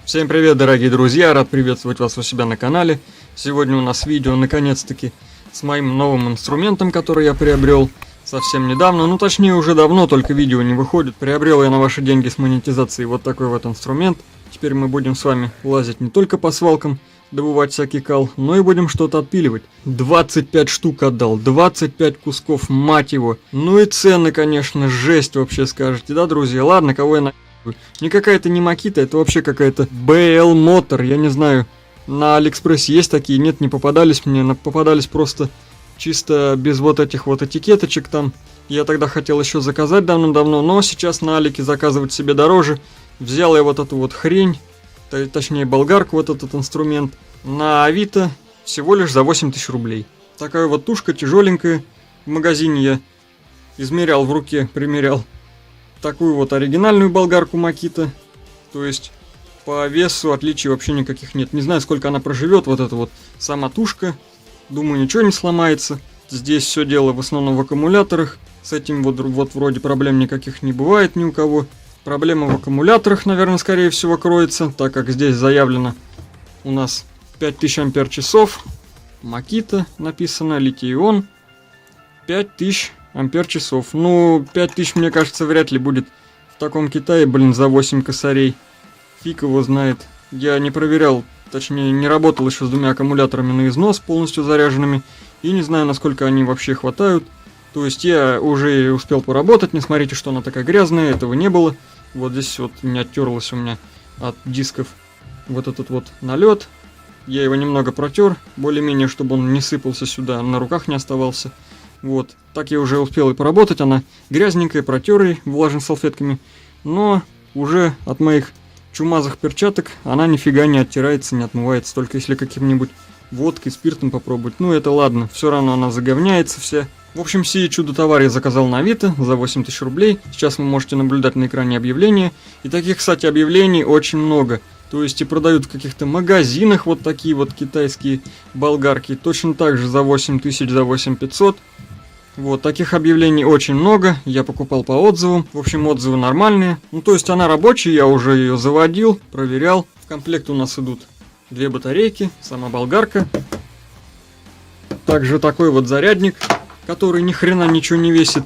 Всем привет, дорогие друзья, рад приветствовать вас у себя на канале. Сегодня у нас видео, наконец-таки, с моим новым инструментом, который я приобрел совсем недавно. Ну, точнее, уже давно, только видео не выходит. Приобрел я на ваши деньги с монетизацией вот такой вот инструмент. Теперь мы будем с вами лазить не только по свалкам, добывать всякий кал, но и будем что-то отпиливать. 25 штук отдал, 25 кусков, мать его. Ну и цены, конечно, жесть вообще, скажете, да, друзья? Ладно, кого я Никакая это не Makita, это вообще какая-то BL Motor, я не знаю. На Алиэкспрессе есть такие, нет, не попадались мне, попадались просто чисто без вот этих вот этикеточек там. Я тогда хотел еще заказать давно-давно, но сейчас на Алике заказывать себе дороже. Взял я вот эту вот хрень, точнее болгарку, вот этот инструмент, на Авито всего лишь за 8000 рублей. Такая вот тушка тяжеленькая, в магазине я измерял в руке, примерял. Такую вот оригинальную болгарку Makita, то есть по весу отличий вообще никаких нет. Не знаю, сколько она проживет, вот эта вот сама тушка. Думаю, ничего не сломается. Здесь все дело в основном в аккумуляторах. С этим вот вроде проблем никаких не бывает ни у кого. Проблема в аккумуляторах, наверное, скорее всего кроется, так как здесь заявлено у нас 5000 ампер-часов. Makita написано, литий-ион, 5000 ампер-часов. Ну, 5000, мне кажется, вряд ли будет в таком Китае, блин, за 8 косарей. Фиг его знает. Я не проверял, точнее, не работал еще с двумя аккумуляторами на износ, полностью заряженными. И не знаю, насколько они вообще хватают. То есть я уже успел поработать, не смотрите, что она такая грязная, этого не было. Вот здесь вот не оттерлось у меня от дисков вот этот вот налет. Я его немного протер, более-менее, чтобы он не сыпался сюда, на руках не оставался. Вот, так я уже успел и поработать, она грязненькая, протерой, влажной салфетками, но уже от моих чумазых перчаток она нифига не оттирается, не отмывается, только если каким-нибудь водкой, спиртом попробовать. Ну это ладно, все равно она заговняется вся. В общем, сие чудо-товар я заказал на Авито за 8000 рублей, сейчас вы можете наблюдать на экране объявления, и таких, кстати, объявлений очень много. То есть и продают в каких-то магазинах вот такие вот китайские болгарки, точно так же за 8000, за 8500. Вот, таких объявлений очень много, я покупал по отзывам, в общем, отзывы нормальные. Ну, то есть она рабочая, я уже ее заводил, проверял. В комплект у нас идут 2 батарейки, сама болгарка. Также такой вот зарядник, который ни хрена ничего не весит.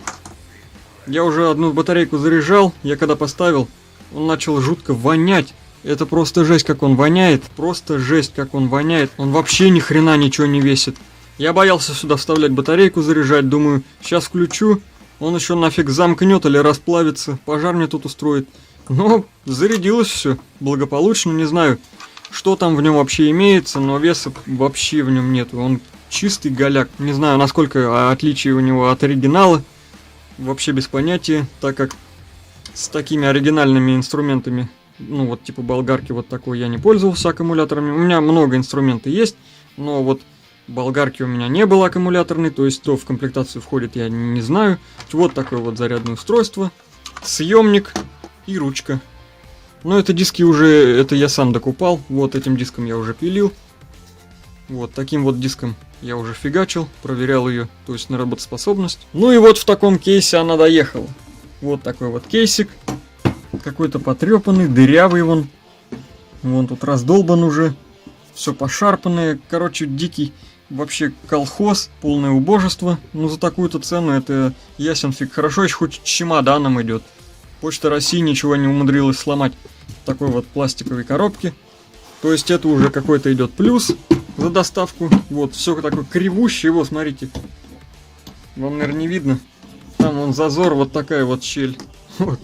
Я уже одну батарейку заряжал, я когда поставил, он начал жутко вонять. Это просто жесть, как он воняет, просто жесть, как он воняет. Он вообще ни хрена ничего не весит. Я боялся сюда вставлять батарейку, заряжать, думаю, сейчас включу, он еще нафиг замкнет или расплавится, пожар мне тут устроит. Но зарядилось все благополучно, не знаю, что там в нем вообще имеется, но веса вообще в нем нет. Он чистый голяк, не знаю, насколько отличие у него от оригинала, вообще без понятия, так как с такими оригинальными инструментами, ну вот типа болгарки вот такой, я не пользовался аккумуляторами. У меня много инструментов есть, но вот болгарки у меня не было аккумуляторной, то есть то в комплектацию входит, я не знаю. Вот такое вот зарядное устройство, съемник и ручка. Но это диски уже, это я сам докупал, вот этим диском я уже пилил. Вот таким вот диском я уже фигачил, проверял ее, то есть на работоспособность. Ну и вот в таком кейсе она доехала. Вот такой вот кейсик, какой-то потрепанный, дырявый вон тут раздолбан уже, все пошарпанное, короче, дикий вообще колхоз, полное убожество. Ну за такую-то цену это ясен фиг. Хорошо еще хоть чемоданом идет. Почта России ничего не умудрилась сломать в такой вот пластиковой коробке. То есть это уже какой-то идет плюс за доставку. Вот, все такое кривущее, вот смотрите. Вам, наверное, не видно. Там вон зазор, вот такая вот щель. Вот.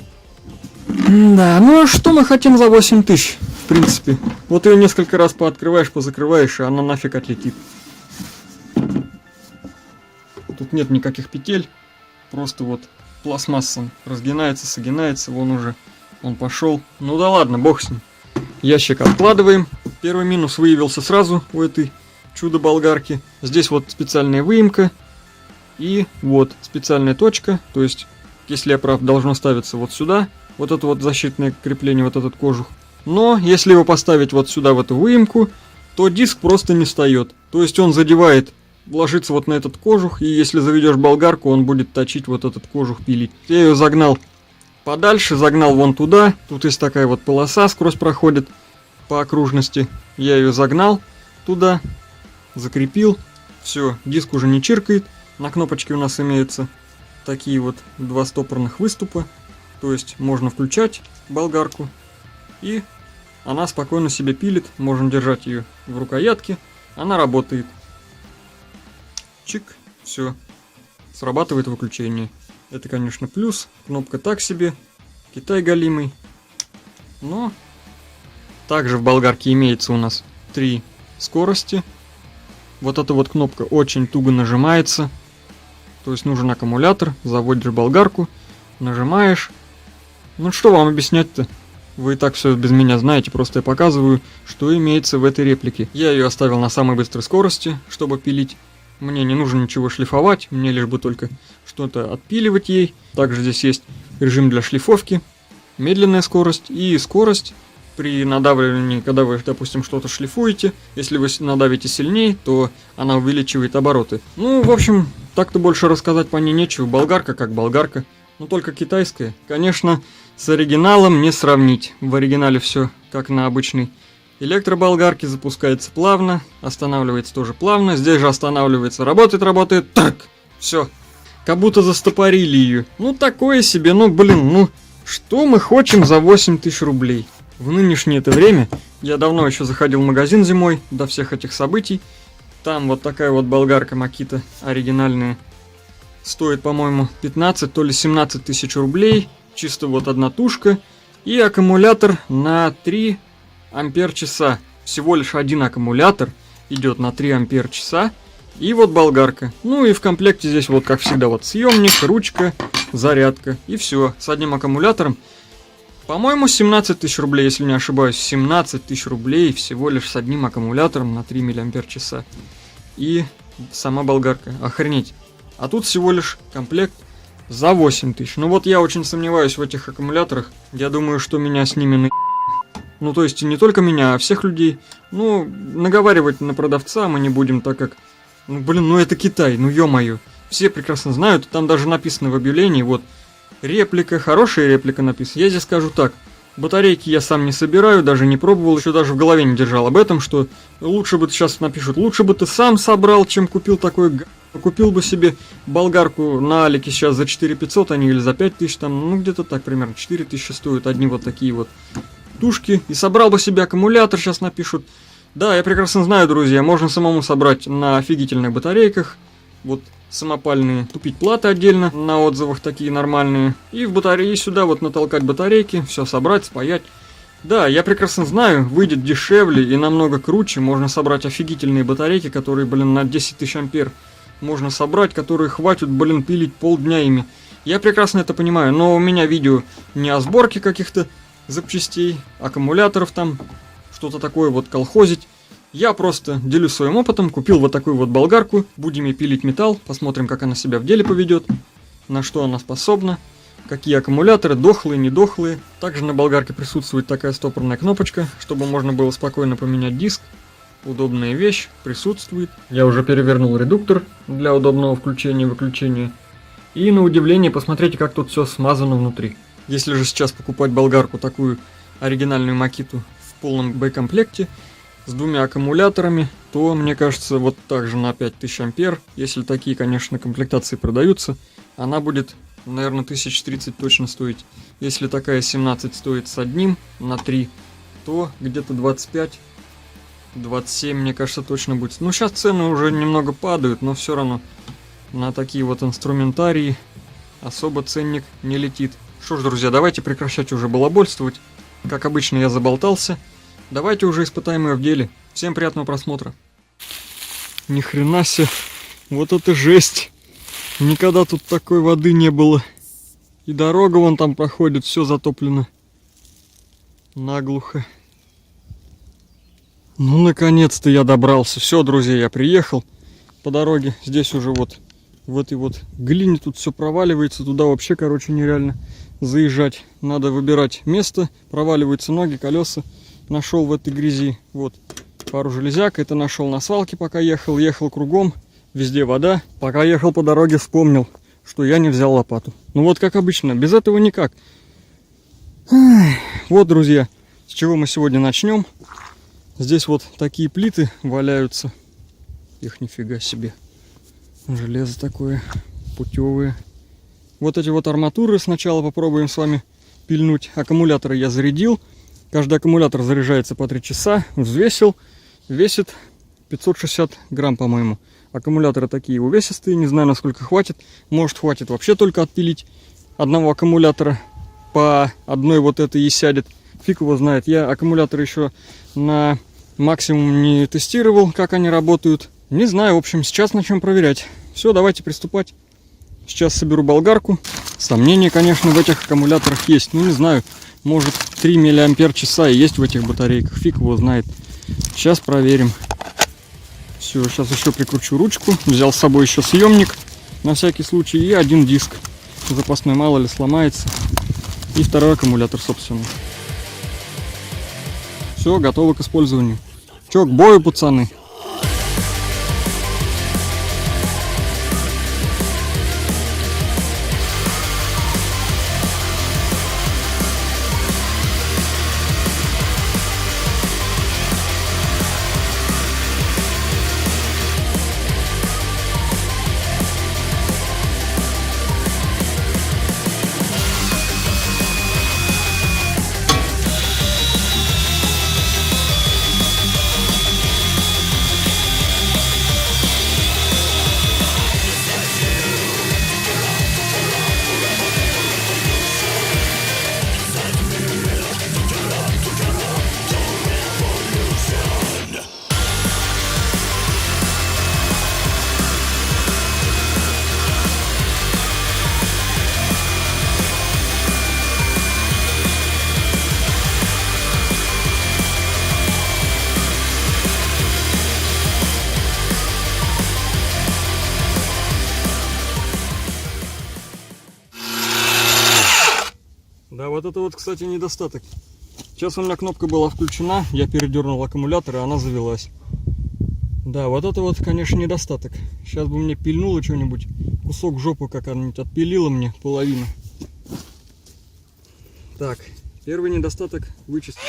Да, ну а что мы хотим за 8000, в принципе. Вот ее несколько раз пооткрываешь, позакрываешь, и она нафиг отлетит. Тут нет никаких петель, просто вот пластмасса разгинается, согинается, вон уже, он пошел. Ну да ладно, бог с ним. Ящик откладываем. Первый минус выявился сразу у этой чудо-болгарки. Здесь вот специальная выемка и вот специальная точка, то есть, если я прав, должно ставиться вот сюда. Вот это вот защитное крепление, вот этот кожух. Но если его поставить вот сюда, в эту выемку, то диск просто не встает. То есть он задевает, ложится вот на этот кожух, и если заведешь болгарку, он будет точить вот этот кожух, пилить. Я ее загнал подальше, загнал вон туда. Тут есть такая вот полоса, сквозь проходит. по окружности. Я ее загнал туда, закрепил. Все, диск уже не чиркает. На кнопочке у нас имеются такие вот два стопорных выступа. То есть можно включать болгарку, и она спокойно себе пилит. Можно держать ее в рукоятке. Она работает. Чик, все. Срабатывает выключение. Это, конечно, плюс. Кнопка так себе. Китай голимый. Но также в болгарке имеется у нас 3 скорости. Вот эта вот кнопка очень туго нажимается. То есть нужен аккумулятор. Заводишь болгарку. Нажимаешь. Ну что вам объяснять-то? Вы и так все без меня знаете, просто я показываю, что имеется в этой реплике. Я ее оставил на самой быстрой скорости, чтобы пилить. Мне не нужно ничего шлифовать, мне лишь бы только что-то отпиливать ей. Также здесь есть режим для шлифовки, медленная скорость и скорость при надавливании, когда вы, допустим, что-то шлифуете. Если вы надавите сильнее, то она увеличивает обороты. Ну, в общем, так-то больше рассказать по ней нечего. Болгарка как болгарка. Но только китайская. Конечно, с оригиналом не сравнить. В оригинале все как на обычной электроболгарке. Запускается плавно, останавливается тоже плавно. Здесь же останавливается, работает, так, все. Как будто застопорили ее. Ну, такое себе, ну, блин, ну, что мы хотим за 8000 рублей? В нынешнее это время, я давно еще заходил в магазин зимой, до всех этих событий. Там вот такая вот болгарка Makita оригинальная. Стоит, по-моему, 15, то ли 17 тысяч рублей. Чисто вот одна тушка. И аккумулятор на 3 ампер-часа. Всего лишь один аккумулятор идет на 3 ампер-часа. И вот болгарка. Ну и в комплекте здесь вот, как всегда, вот съемник, ручка, зарядка. И все. С одним аккумулятором. По-моему, 17 тысяч рублей, если не ошибаюсь. 17 тысяч рублей всего лишь с одним аккумулятором на 3 мАч. И сама болгарка. Охренеть. А тут всего лишь комплект за 8000. Ну вот я очень сомневаюсь в этих аккумуляторах. Я думаю, что меня с ними на... Ну то есть не только меня, а всех людей. Ну, наговаривать на продавца мы не будем, так как... Ну блин, ну это Китай, ну ё-моё. Все прекрасно знают, там даже написано в объявлении, вот... Реплика, хорошая реплика написана. Я здесь скажу так. Батарейки я сам не собираю, даже не пробовал, еще даже в голове не держал об этом, что лучше бы сейчас напишут, лучше бы ты сам собрал, чем купил такой... Купил бы себе болгарку на Алике сейчас за 4500, они или за 5000 там, ну где-то так примерно, 4000 стоят одни вот такие вот тушки. И собрал бы себе аккумулятор, сейчас напишут. Да, я прекрасно знаю, друзья, можно самому собрать на офигительных батарейках. Вот самопальные, купить платы отдельно, на отзывах такие нормальные. И в батареи сюда вот натолкать батарейки, все собрать, спаять. Да, я прекрасно знаю, выйдет дешевле и намного круче. Можно собрать офигительные батарейки, которые, блин, на 10 тысяч ампер можно собрать, которые хватит, блин, пилить полдня ими. Я прекрасно это понимаю, но у меня видео не о сборке каких-то запчастей, аккумуляторов там, что-то такое вот колхозить. Я просто делюсь своим опытом, купил вот такую вот болгарку, будем ей пилить металл, посмотрим, как она себя в деле поведет, на что она способна, какие аккумуляторы, дохлые, недохлые. Также на болгарке присутствует такая стопорная кнопочка, чтобы можно было спокойно поменять диск. Удобная вещь, присутствует. Я уже перевернул редуктор для удобного включения и выключения. И на удивление, посмотрите, как тут все смазано внутри. Если же сейчас покупать болгарку, такую оригинальную Makita в полном боекомплекте, с 2 аккумуляторами, то, мне кажется, вот так же на 5000 ампер, если такие, конечно, комплектации продаются, она будет, наверное, 1030 точно стоить. Если такая 17 стоит с одним на 3, то где-то 25. 27, мне кажется, точно будет. Ну, сейчас цены уже немного падают, но все равно на такие вот инструментарии особо ценник не летит. Что ж, друзья, давайте прекращать уже балабольствовать. Как обычно, я заболтался. Давайте уже испытаем ее в деле. Всем приятного просмотра. Ни хрена себе. Вот это жесть. Никогда тут такой воды не было. И дорога вон там проходит, все затоплено. Наглухо. Ну, наконец-то я добрался. Все, друзья, я приехал по дороге. Здесь уже вот в этой вот глине тут все проваливается. Туда вообще, короче, нереально заезжать. Надо выбирать место. Проваливаются ноги, колеса. Нашел в этой грязи. Вот пару железяк. Это нашел на свалке, пока ехал. Ехал кругом. Везде вода. Пока ехал по дороге, вспомнил, что я не взял лопату. Ну вот как обычно. Без этого никак. Вот, друзья. С чего мы сегодня начнем? Здесь вот такие плиты валяются. Их нифига себе. Железо такое путевое. Вот эти вот арматуры сначала попробуем с вами пильнуть. Аккумуляторы я зарядил. Каждый аккумулятор заряжается по 3 часа. Взвесил. Весит 560 грамм, по-моему. Аккумуляторы такие увесистые. Не знаю, насколько хватит. Может, хватит вообще только отпилить одного аккумулятора. По одной вот этой и сядет. Фиг его знает. Я аккумуляторы еще на максимум не тестировал, как они работают. Не знаю, в общем, сейчас начнем проверять. Все, давайте приступать. Сейчас соберу болгарку. Сомнения, конечно, в этих аккумуляторах есть. Ну, не знаю, может 3 мАч и есть в этих батарейках. Фиг его знает. Сейчас проверим. Все, сейчас еще прикручу ручку. Взял с собой еще съемник на всякий случай. И один диск запасной, мало ли сломается. И второй аккумулятор, собственно. Все, готово к использованию. Че, к бою, пацаны? Да, вот это вот, кстати, недостаток. Сейчас у меня кнопка была включена, я передернул аккумулятор, и она завелась. Да, вот это вот, конечно, недостаток. Сейчас бы мне пильнуло что-нибудь, кусок жопы какая-нибудь отпилила мне, половину. Так, первый недостаток вычистить.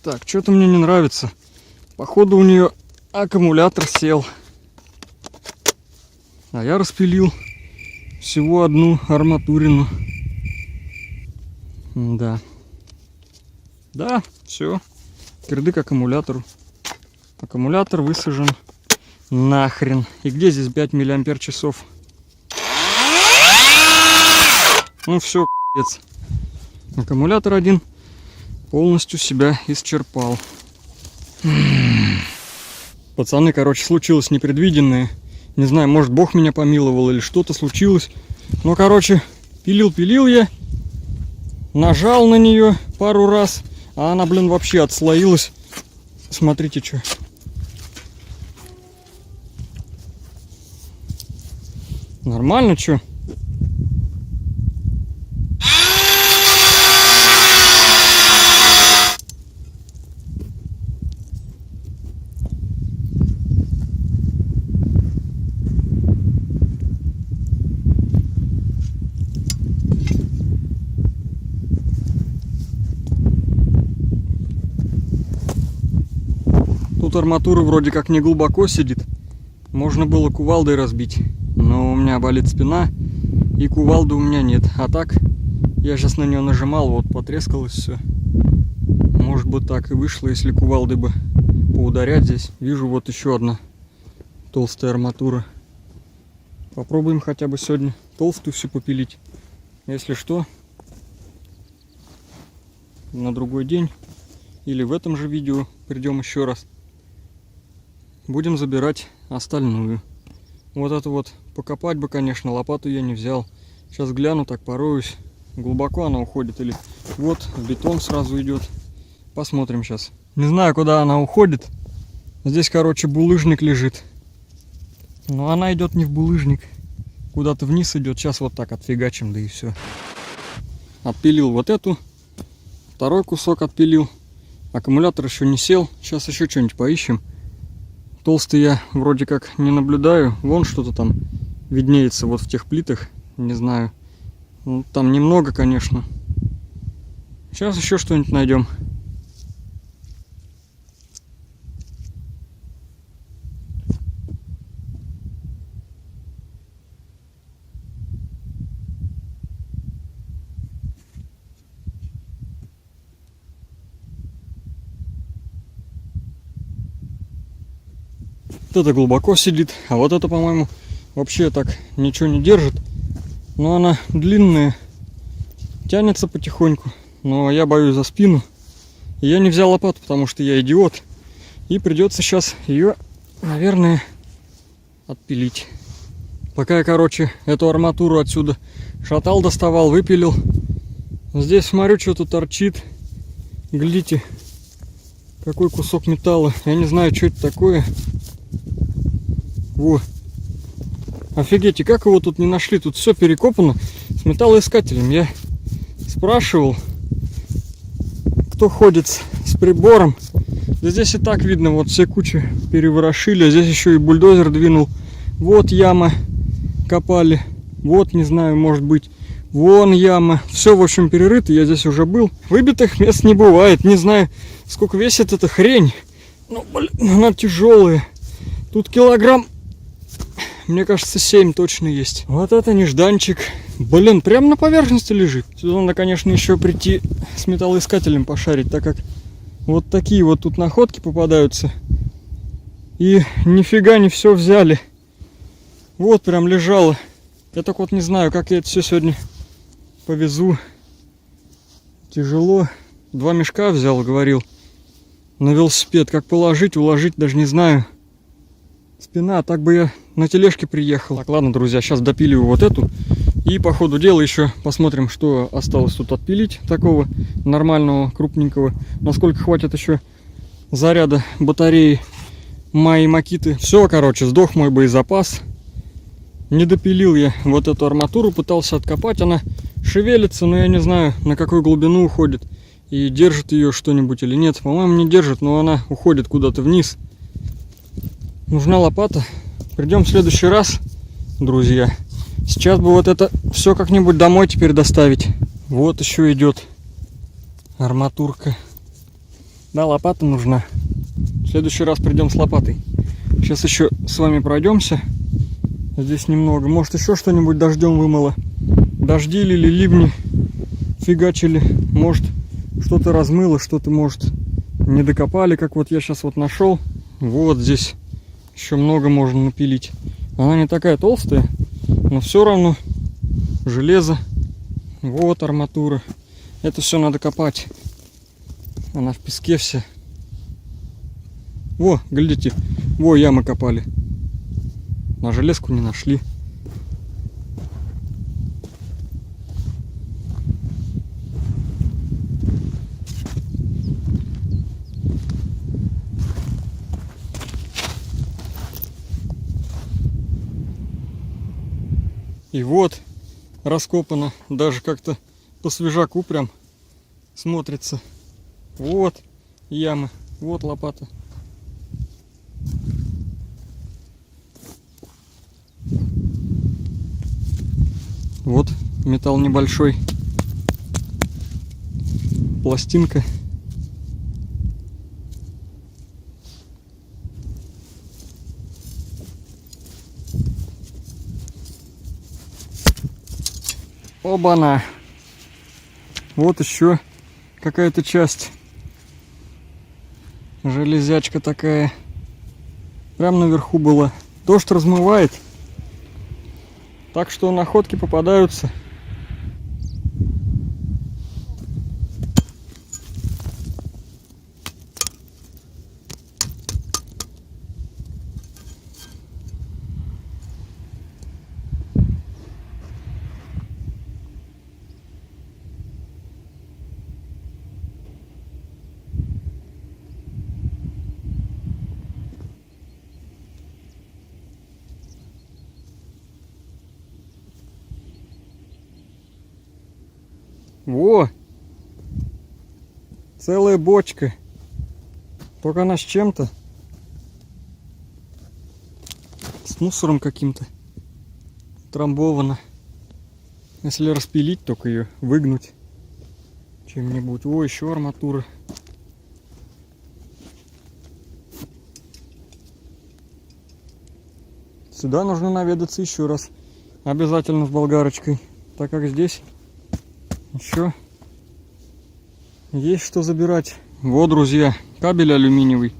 Так, что-то мне не нравится. Походу у нее аккумулятор сел. А я распилил всего одну арматурину. Да. Да, все. Кирдык аккумулятору. Аккумулятор высажен нахрен. И где здесь 5 мАч? Ну все, пиздец. Аккумулятор один полностью себя исчерпал. Пацаны, короче, случилось непредвиденное. Не знаю, может, Бог меня помиловал или что-то случилось. Но, короче, пилил я. Нажал на нее пару раз. А она, блин, вообще отслоилась. Смотрите, что. Нормально, что? Тут арматура вроде как не глубоко сидит. Можно было кувалдой разбить. Но у меня болит спина. И кувалды у меня нет. А так, я сейчас на нее нажимал, вот потрескалось все. Может быть так и вышло, если кувалдой бы поударять здесь. Вижу вот еще одна толстая арматура. Попробуем хотя бы сегодня толстую всю попилить. Если что, на другой день или в этом же видео придем еще раз. Будем забирать остальную. Вот это вот покопать бы, конечно, лопату я не взял. Сейчас гляну, так пороюсь. Глубоко она уходит или вот в бетон сразу идет. Посмотрим сейчас. Не знаю, куда она уходит. Здесь, короче, булыжник лежит. Но она идет не в булыжник. Куда-то вниз идет. Сейчас вот так отфигачим, да и все. Отпилил вот эту. Второй кусок отпилил. Аккумулятор еще не сел. Сейчас еще что-нибудь поищем. Толстый я вроде как не наблюдаю. Вон что-то там виднеется вот в тех плитах. Не знаю. Ну, там немного, конечно. Сейчас еще что-нибудь найдем. Вот это глубоко сидит, а вот это, по-моему, вообще так ничего не держит. Но она длинная, тянется потихоньку. Но я боюсь за спину. И я не взял лопату, потому что я идиот. И придется сейчас ее, наверное, отпилить. Пока я, короче, эту арматуру отсюда шатал, доставал, выпилил. Здесь, смотрю, что-то торчит. Глядите, какой кусок металла. Я не знаю, что это такое. Во. Офигеть, и как его тут не нашли? Тут все перекопано с металлоискателем. Я спрашивал, кто ходит с прибором. Да здесь и так видно, вот все кучи переворошили. А здесь еще и бульдозер двинул. Вот яма копали. Вот, не знаю, может быть, вон яма. Все, в общем, перерыто. Я здесь уже был. Выбитых мест не бывает. Не знаю, сколько весит эта хрень. Ну, блин, она тяжелая. Тут килограмм, мне кажется, 7 точно есть. Вот это нежданчик. Блин, прямо на поверхности лежит. Сюда надо, конечно, еще прийти с металлоискателем пошарить, так как вот такие вот тут находки попадаются. И нифига не все взяли. Вот прям лежало. Я так вот не знаю, как я это все сегодня повезу. Тяжело. 2 мешка взял, говорил, на велосипед. Как положить, уложить, даже не знаю. Спина, так бы я на тележке приехал. Так, ладно, друзья, сейчас допиливаю вот эту. И по ходу дела еще посмотрим, что осталось тут отпилить такого нормального, крупненького. Насколько хватит еще заряда батареи моей Макиты. Все, короче, сдох мой боезапас. Не допилил я вот эту арматуру, пытался откопать. Она шевелится, но я не знаю, на какую глубину уходит. И держит ее что-нибудь или нет. По-моему, не держит, но она уходит куда-то вниз. Нужна лопата. Придем в следующий раз, друзья. Сейчас бы вот это все как-нибудь домой теперь доставить. Вот еще идет арматурка. Да, лопата нужна. В следующий раз придем с лопатой. Сейчас еще с вами пройдемся. Здесь немного. Может, еще что-нибудь дождем вымыло. Дожди лили, ливни фигачили. Может, что-то размыло, что-то, может, не докопали, как вот я сейчас вот нашел. Вот здесь еще много можно напилить. Она не такая толстая, но все равно железо. Вот арматура. Это все надо копать. Она в песке вся. Во, глядите, во, ямы копали. На железку не нашли. И вот раскопано, даже как-то по свежаку прям смотрится. Вот ямы, вот лопата. Вот металл небольшой, пластинка. Оба-на! Вот еще какая-то часть. Железячка такая. Прям наверху была. Дождь размывает. Так что находки попадаются. Во! Целая бочка. Только она с чем-то. С мусором каким-то. Трамбована. Если распилить, только ее выгнуть чем-нибудь. О, еще арматура. Сюда нужно наведаться еще раз. Обязательно с болгарочкой. Так как здесь еще есть что забирать. Вот, друзья, кабель алюминиевый.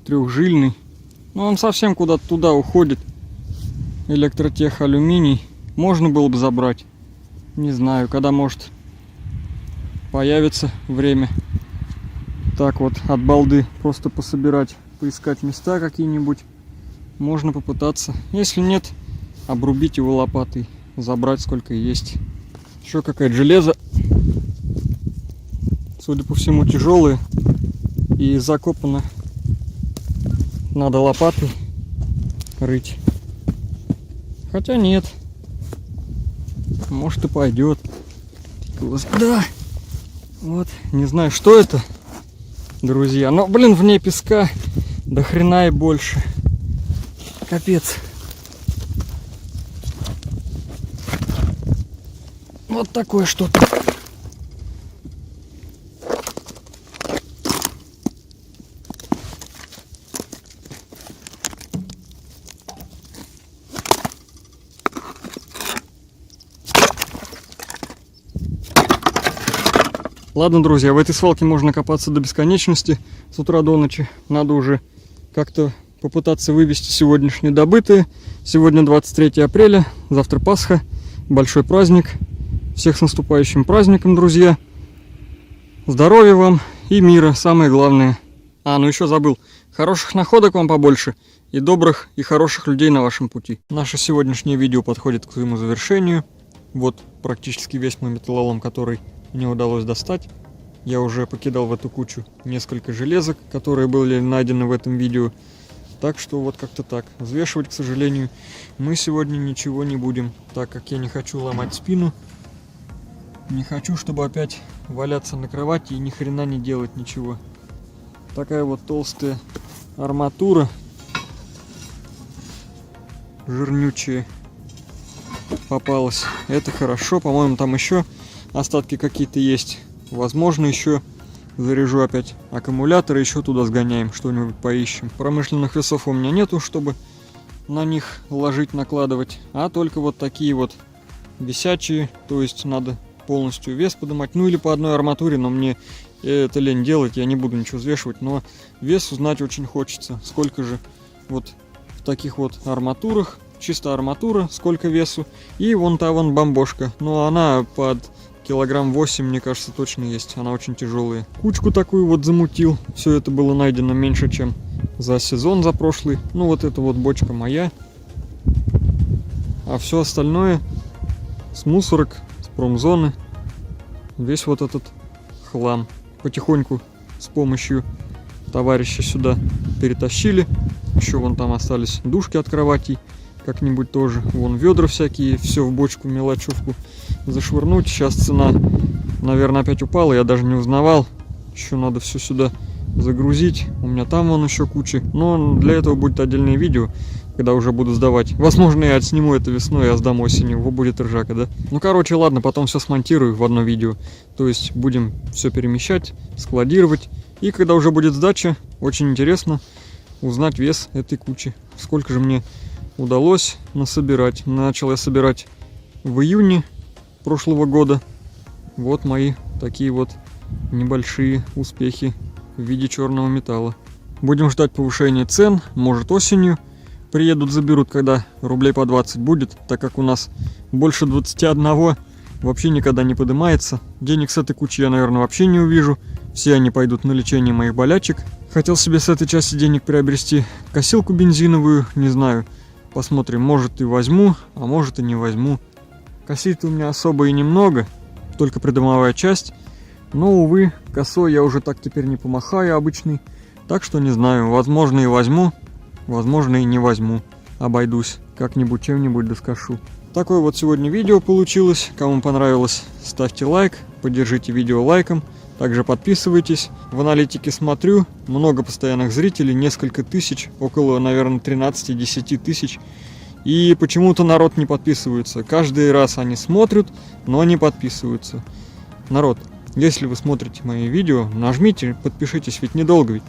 Трехжильный. Но он совсем куда-то туда уходит. Электротех алюминий. Можно было бы забрать. Не знаю, когда может появится время. Так вот, от балды просто пособирать, поискать места какие-нибудь. Можно попытаться. Если нет, обрубить его лопатой. Забрать сколько есть. Еще какая-то железо. Судя по всему, тяжелые. И закопано. Надо лопатой рыть. Хотя нет. Может и пойдет. Да. Вот. Не знаю, что это, друзья. Но, блин, в ней песка до хрена и больше. Капец. Вот такое что-то. Ладно, друзья, в этой свалке можно копаться до бесконечности, с утра до ночи. Надо уже как-то попытаться вывести сегодняшнее добытое. Сегодня 23 апреля, завтра Пасха, большой праздник. Всех с наступающим праздником, друзья. Здоровья вам и мира, самое главное. Ну еще забыл. Хороших находок вам побольше. И добрых, и хороших людей на вашем пути. Наше сегодняшнее видео подходит к своему завершению. Вот практически весь мой металлолом, который мне удалось достать. Я уже покидал в эту кучу несколько железок, которые были найдены в этом видео. Так что вот как-то так. Взвешивать, к сожалению, мы сегодня ничего не будем, так как я не хочу ломать спину. Не хочу, чтобы опять валяться на кровати и ни хрена не делать ничего. Такая вот толстая арматура. Жирнючая попалась. Это хорошо. По-моему, там еще остатки какие-то есть. Возможно, еще заряжу опять аккумулятор и еще туда сгоняем, что-нибудь поищем. Промышленных весов у меня нету, чтобы на них ложить, накладывать. А только вот такие вот висячие. То есть надо полностью вес поднимать. Ну или по одной арматуре, но мне это лень делать. Я не буду ничего взвешивать. Но вес узнать очень хочется. Сколько же вот в таких вот арматурах. Чисто арматура, сколько весу. И вон та вон бомбошка. Но она под килограмм 8, мне кажется, точно есть. Она очень тяжелая. Кучку такую вот замутил. Все это было найдено меньше, чем за сезон, за прошлый. Ну вот эта вот бочка моя. А все остальное с мусорок, с промзоны. Весь вот этот хлам. Потихоньку с помощью товарища сюда перетащили. Еще вон там остались дужки от кроватей. Как-нибудь тоже. Вон ведра всякие, все в бочку, мелочевку зашвырнуть. Сейчас цена, наверное, опять упала, я даже не узнавал. Еще надо все сюда загрузить. У меня там вон еще куча. Но для этого будет отдельное видео, когда уже буду сдавать. Возможно, я отсниму это весной, а сдам осенью. Его будет ржака, да? Ну, короче, ладно, потом все смонтирую в одно видео. То есть будем все перемещать, складировать. И когда уже будет сдача, очень интересно узнать вес этой кучи. Сколько же мне удалось насобирать. Начал я собирать в июне прошлого года. Вот мои такие вот небольшие успехи в виде черного металла. Будем ждать повышения цен. Может, осенью приедут, заберут, когда рублей по 20 будет, так как у нас больше 21 вообще никогда не поднимается. Денег с этой кучи я, наверное, вообще не увижу. Все они пойдут на лечение моих болячек. Хотел себе с этой части денег приобрести косилку бензиновую, не знаю. Посмотрим, может и возьму, а может и не возьму. Косить у меня особо и немного, только придомовая часть. Но, увы, косой я уже так теперь не помахаю обычный. Так что не знаю, возможно и возьму, возможно и не возьму. Обойдусь, как-нибудь чем-нибудь доскошу. Такое вот сегодня видео получилось. Кому понравилось, ставьте лайк, поддержите видео лайком. Также подписывайтесь. В аналитике смотрю, много постоянных зрителей, несколько тысяч, около, наверное, 13-10 тысяч. И почему-то народ не подписывается. Каждый раз они смотрят, но не подписываются. Народ, если вы смотрите мои видео, нажмите, подпишитесь, ведь недолго ведь.